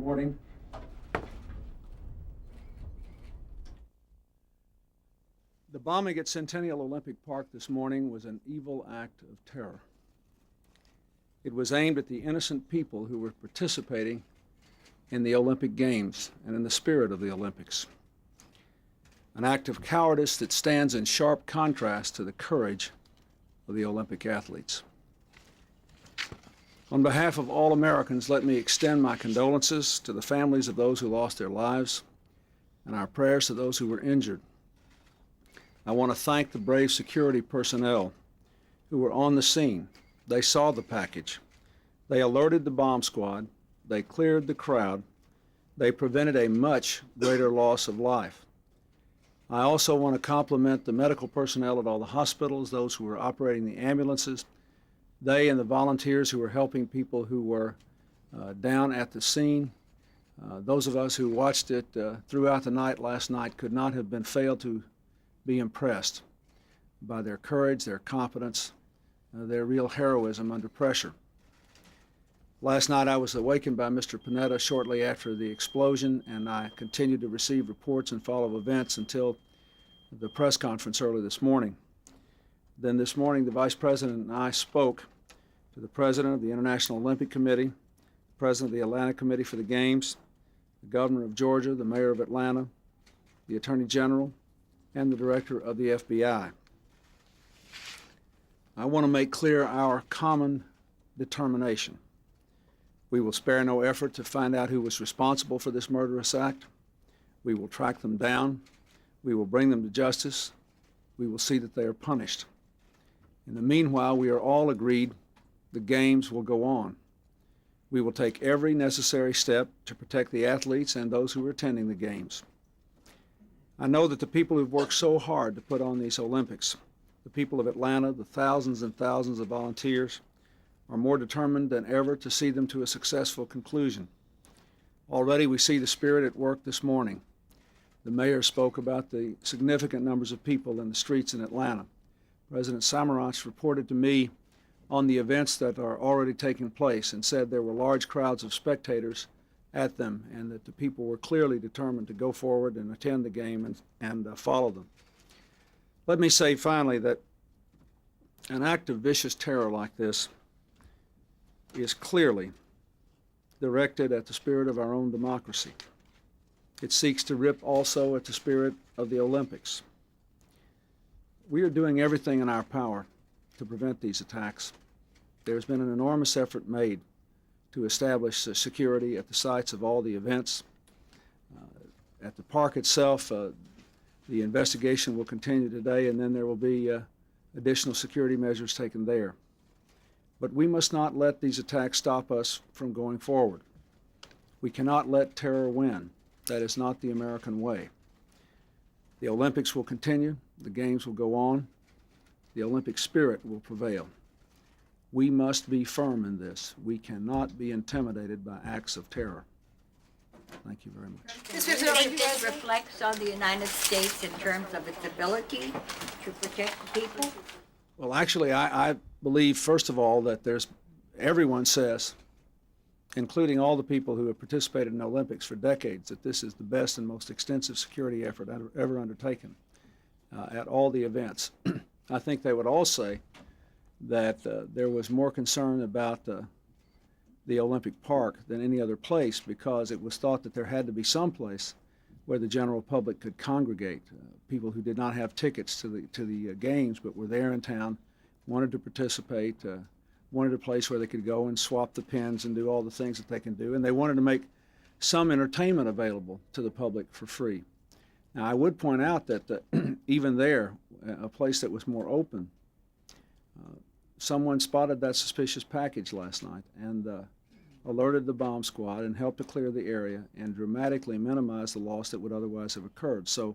morning. The bombing at Centennial Olympic Park this morning was an evil act of terror. It was aimed at the innocent people who were participating in the Olympic Games and in the spirit of the Olympics. An act of cowardice that stands in sharp contrast to the courage of the Olympic athletes. On behalf of all Americans, let me extend my condolences to the families of those who lost their lives and our prayers to those who were injured. I want to thank the brave security personnel who were on the scene. They saw the package. They alerted the bomb squad. They cleared the crowd. They prevented a much greater loss of life. I also want to compliment the medical personnel at all the hospitals, those who were operating the ambulances, they and the volunteers who were helping people who were down at the scene. Those of us who watched it throughout the night last night could not have been failed to be impressed by their courage, their competence, their real heroism under pressure. Last night I was awakened by Mr. Panetta shortly after the explosion, and I continued to receive reports and follow events until the press conference early this morning. Then this morning the Vice President and I spoke to the President of the International Olympic Committee, the President of the Atlanta Committee for the Games, the Governor of Georgia, the Mayor of Atlanta, the Attorney General, and the Director of the FBI. I want to make clear our common determination. We will spare no effort to find out who was responsible for this murderous act. We will track them down. We will bring them to justice. We will see that they are punished. In the meanwhile, we are all agreed the Games will go on. We will take every necessary step to protect the athletes and those who are attending the Games. I know that the people who've worked so hard to put on these Olympics, the people of Atlanta, the thousands and thousands of volunteers, are more determined than ever to see them to a successful conclusion. Already we see the spirit at work this morning. The mayor spoke about the significant numbers of people in the streets in Atlanta. President Samaranch reported to me on the events that are already taking place and said there were large crowds of spectators at them and that the people were clearly determined to go forward and attend the game and follow them. Let me say finally that an act of vicious terror like this is clearly directed at the spirit of our own democracy. It seeks to rip also at the spirit of the Olympics. We are doing everything in our power to prevent these attacks. There's been an enormous effort made to establish security at the sites of all the events. At the park itself, the investigation will continue today, and then there will be additional security measures taken there. But we must not let these attacks stop us from going forward. We cannot let terror win. That is not the American way. The Olympics will continue. The Games will go on. The Olympic spirit will prevail. We must be firm in this. We cannot be intimidated by acts of terror. Thank you very much. Do you think this reflects on the United States in terms of its ability to protect the people? Well, actually, I believe, first of all, that everyone says, including all the people who have participated in the Olympics for decades, that this is the best and most extensive security effort ever undertaken at all the events. I think they would all say that there was more concern about the Olympic Park than any other place because it was thought that there had to be some place where the general public could congregate. People who did not have tickets to the games but were there in town, wanted to participate, wanted a place where they could go and swap the pins and do all the things that they can do, and they wanted to make some entertainment available to the public for free. Now, I would point out that even there, a place that was more open, someone spotted that suspicious package last night and alerted the bomb squad and helped to clear the area and dramatically minimize the loss that would otherwise have occurred. So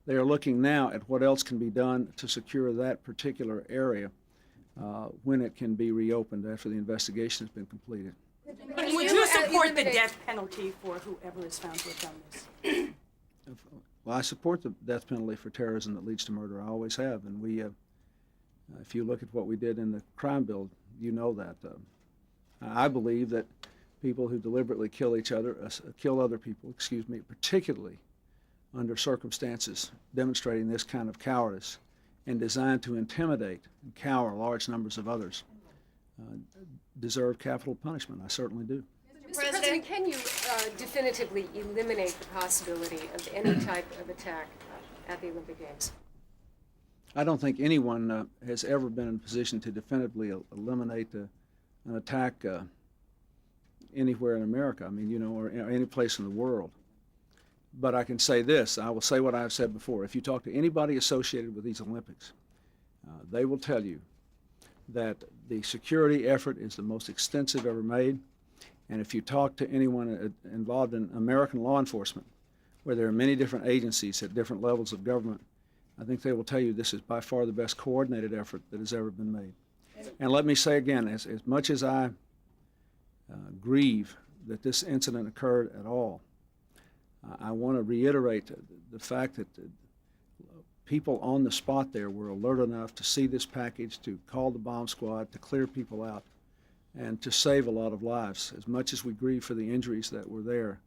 they are looking now at what else can be done to secure that particular area when it can be reopened after the investigation has been completed. Would you support the death penalty for whoever is found to have done this? Well, I support the death penalty for terrorism that leads to murder. I always have, and we if you look at what we did in the crime bill, you know that. I believe that people who deliberately kill other people, particularly under circumstances demonstrating this kind of cowardice and designed to intimidate and cower large numbers of others, deserve capital punishment. I certainly do. Mr. President, can you definitively eliminate the possibility of any type of attack at the Olympic Games? I don't think anyone has ever been in a position to definitively eliminate an attack anywhere in America, or any place in the world. But I can say this, I will say what I've said before. If you talk to anybody associated with these Olympics, they will tell you that the security effort is the most extensive ever made. And if you talk to anyone involved in American law enforcement, where there are many different agencies at different levels of government, I think they will tell you this is by far the best coordinated effort that has ever been made. And let me say again, as much as I grieve that this incident occurred at all, I want to reiterate the fact that people on the spot there were alert enough to see this package, to call the bomb squad, to clear people out, and to save a lot of lives. As much as we grieve for the injuries that were there,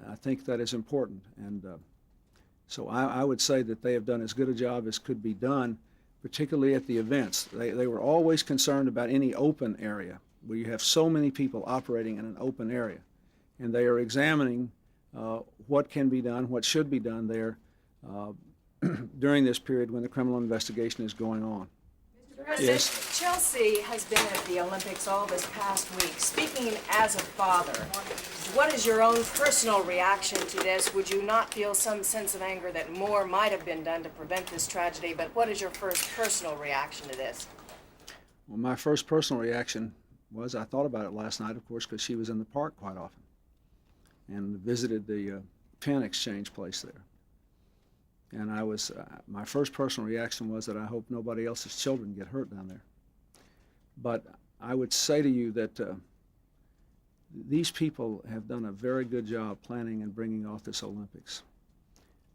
I think that is important. And so I would say that they have done as good a job as could be done, particularly at the events. They were always concerned about any open area, where you have so many people operating in an open area. And they are examining what can be done, what should be done there during this period when the criminal investigation is going on. Mr. President, Yes. Chelsea has been at the Olympics all this past week. Speaking as a father, what is your own personal reaction to this? Would you not feel some sense of anger that more might have been done to prevent this tragedy? But what is your first personal reaction to this? Well, my first personal reaction was, I thought about it last night, of course, because she was in the park quite often and visited the pen exchange place there. And my first personal reaction was that I hope nobody else's children get hurt down there. But I would say to you that these people have done a very good job planning and bringing off this Olympics.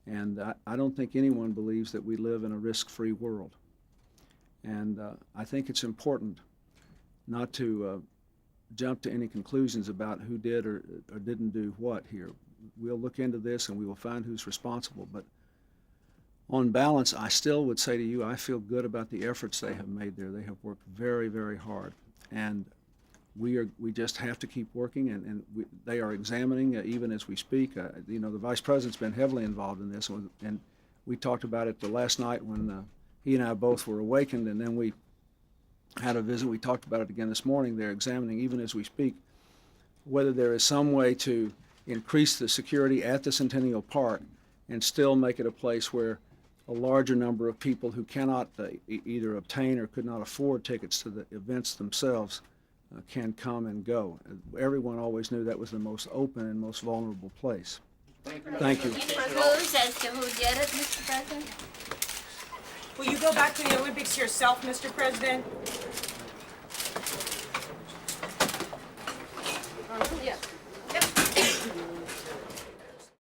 And I don't think anyone believes that we live in a risk-free world. And I think it's important not to jump to any conclusions about who did or didn't do what here. We'll look into this and we will find who's responsible. But on balance, I still would say to you, I feel good about the efforts they have made there. They have worked very, very hard. And we just have to keep working, and they are examining even as we speak. The Vice President's been heavily involved in this, and we talked about it the last night when he and I both were awakened, and then we had a visit. We talked about it again this morning. They're examining, even as we speak, whether there is some way to increase the security at the Centennial Park and still make it a place where a larger number of people who cannot either obtain or could not afford tickets to the events themselves can come and go. Everyone always knew that was the most open and most vulnerable place. Thank you. Any clues as to who did it, Mr. President? Will you go back to the Olympics yourself, Mr. President? Yes.